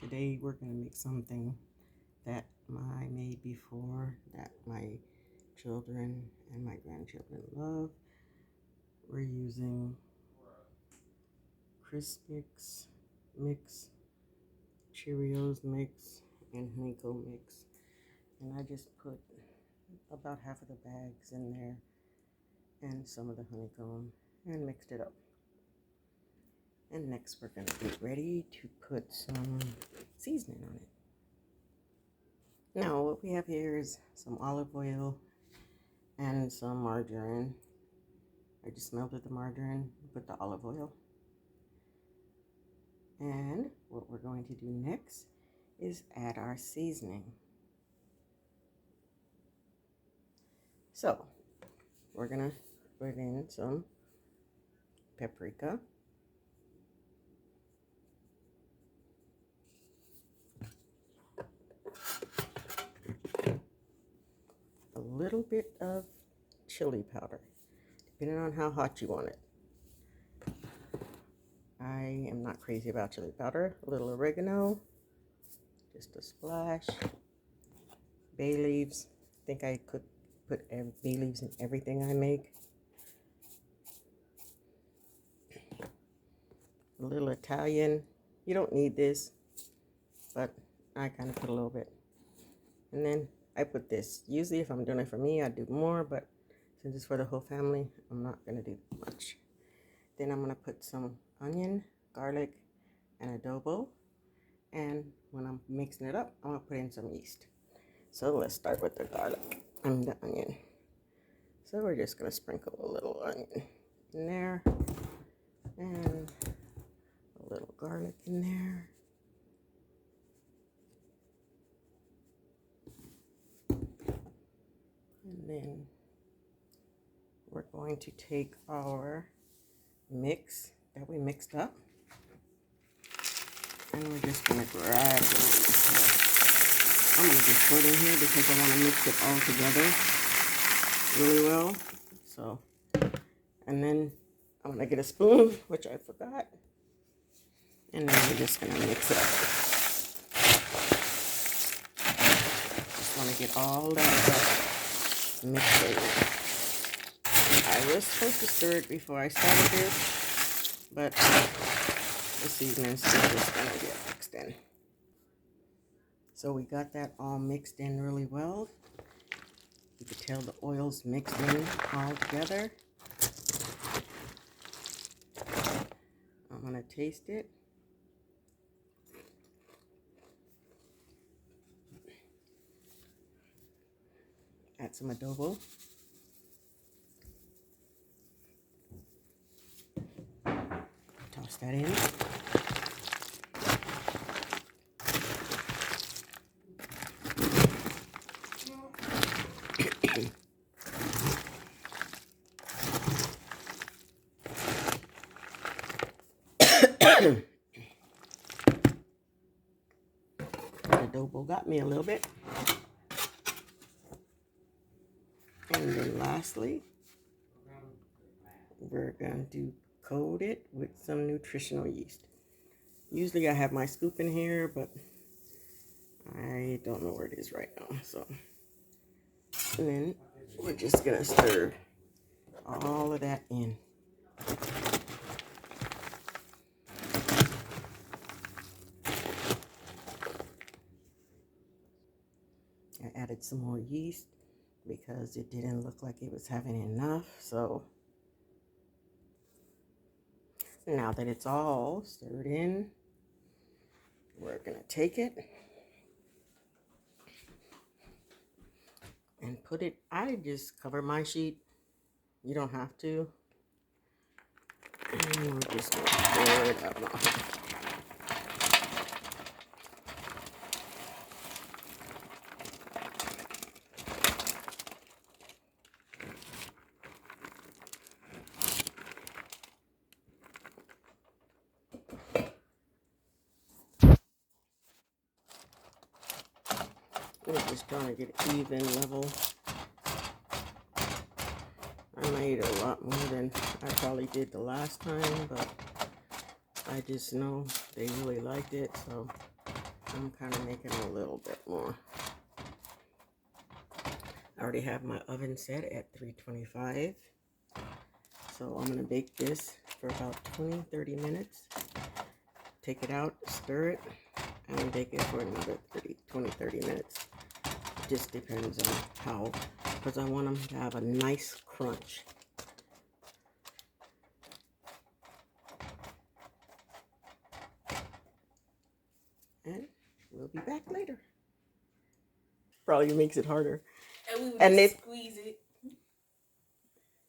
Today we're going to make something that I made before that my children and my grandchildren love. We're using Crispix mix, Cheerios mix, and honeycomb mix. And I just put about half of the bags in there and some of the honeycomb and mixed it up. And next we're going to get ready to put some seasoning on it. Now what we have here is some olive oil and some margarine. I just melted the margarine, put the olive oil. And what we're going to do next is add our seasoning. So we're going to put in some paprika, a little bit of chili powder, depending on how hot you want it. I am not crazy about chili powder. A little oregano, just a splash. Bay leaves. I think I could put bay leaves in everything I make. A little Italian. You don't need this, but I kind of put a little bit. And then I put this. Usually if I'm doing it for me, I do more, but since it's for the whole family, I'm not going to do much. Then I'm going to put some onion, garlic, and adobo. And when I'm mixing it up, I'm going to put in some yeast. So let's start with the garlic and the onion. So we're just going to sprinkle a little onion in there and a little garlic in there. And then we're going to take our mix that we mixed up, and we're just going to gradually, I'm going to just put in here because I want to mix it all together really well. So, and then I'm going to get a spoon, which I forgot, and then we're just going to mix it up. Just want to get all that stuff mixed in. I was supposed to stir it before I started this, but the seasoning's still just going to get mixed in. So we got that all mixed in really well. You can tell the oil's mixed in all together. I'm going to taste it. Add some adobo. Toss that in. Adobo got me a little bit. And then lastly, we're going to coat it with some nutritional yeast. Usually I have my scoop in here, but I don't know where it is right now. So, and then we're just going to stir all of that in. I added some more yeast because it didn't look like it was having enough. So now that it's all stirred in, we're going to take it and put it, I just cover my sheet. You don't have to. And we're just going to pour it out. We're just trying to get it even level. I made a lot more than I probably did the last time, but I just know they really liked it, so I'm kind of making a little bit more. I already have my oven set at 325. So I'm going to bake this for about 20-30 minutes. Take it out, stir it, and bake it for another 20-30 minutes. It just depends on how, because I want them to have a nice crunch. And we'll be back later. Probably makes it harder. And we would just squeeze it.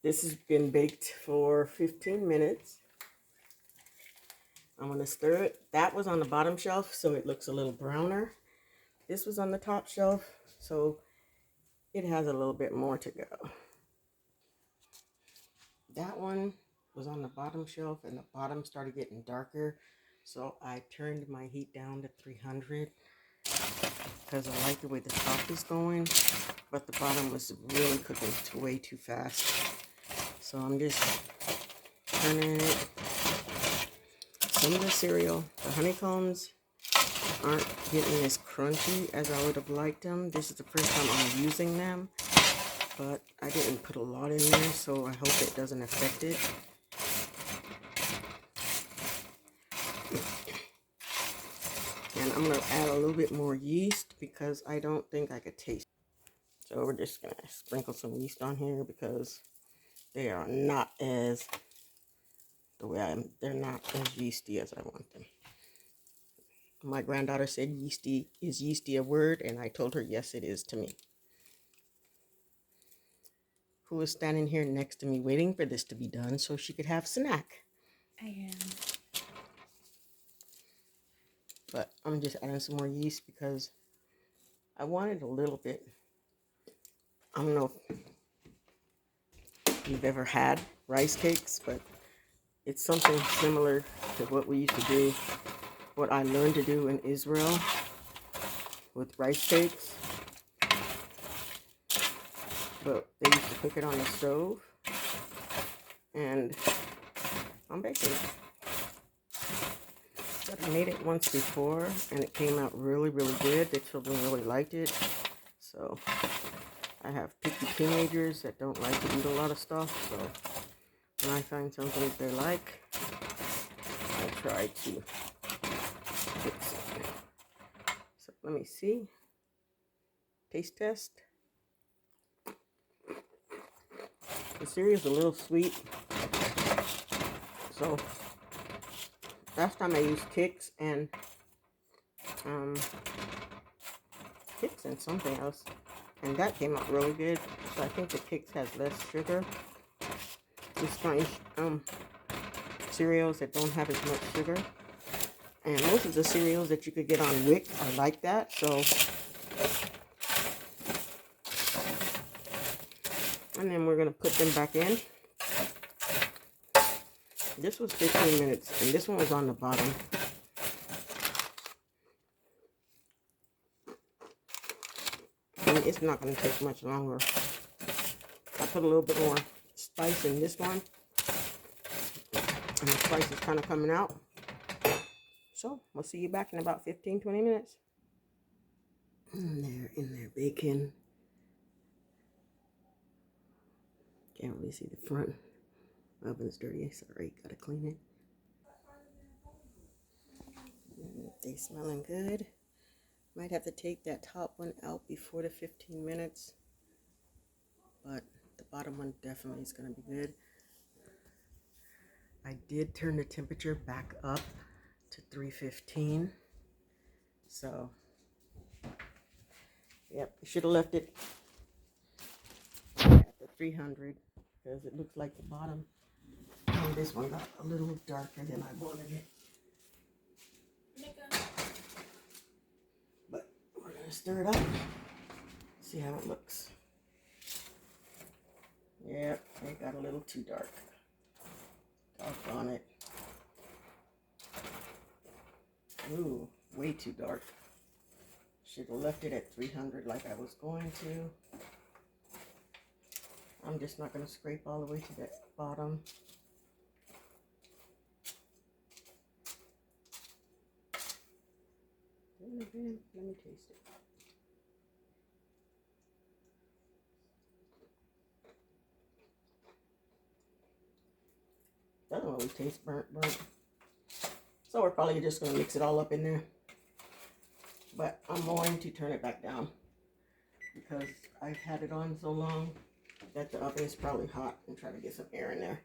This has been baked for 15 minutes. I'm going to stir it. That was on the bottom shelf, so it looks a little browner. This was on the top shelf, so it has a little bit more to go. That one was on the bottom shelf, and the bottom started getting darker, so I turned my heat down to 300 because I like the way the top is going, but the bottom was really cooking way too fast. So I'm just turning it. Some of the cereal, the honeycombs, aren't getting as crunchy as I would have liked them. This is the first time I'm using them, but I didn't put a lot in there, so I hope it doesn't affect it. And I'm going to add a little bit more yeast because I don't think I could taste it. So we're just going to sprinkle some yeast on here because they are not as, they're not as yeasty as I want them. My granddaughter said yeasty, is yeasty a word? And I told her, yes, it is to me. Who is standing here next to me waiting for this to be done so she could have snack? I am. But I'm just adding some more yeast because I wanted a little bit. I don't know if you've ever had rice cakes, but it's something similar to what we used to do, what I learned to do in Israel with rice cakes. But they used to cook it on the stove, and I'm baking it. But I made it once before, and it came out really, really good. The children really liked it. So I have picky teenagers that don't like to eat a lot of stuff. So when I find something that they like, I try to fix it. So let me see. Taste test. The cereal's a little sweet. So last time I used Kix and something else, and that came out really good. So I think the Kix has less sugar. Just find cereals that don't have as much sugar. And most of the cereals that you could get on WIC are like that. So, and then we're gonna put them back in. This was 15 minutes, and this one was on the bottom. And it's not going to take much longer. I put a little bit more spice in this one, and the spice is kind of coming out. So, we'll see you back in about 15-20 minutes. And they're in there baking. Can't really see the front. Oven's dirty. Sorry, gotta clean it. They smelling good. Might have to take that top one out before the 15 minutes. But the bottom one definitely is going to be good. I did turn the temperature back up to 315. So, yep, I should have left it at the 300 because it looks like the bottom on this one got a little darker than I wanted it. But we're going to stir it up, see how it looks. Yep, it got a little too dark. Doggone it. Ooh, way too dark. Should have left it at 300 like I was going to. I'm just not going to scrape all the way to the bottom. Let me taste it. Doesn't really taste burnt. So we're probably just gonna mix it all up in there. But I'm going to turn it back down because I've had it on so long that the oven is probably hot and try to get some air in there.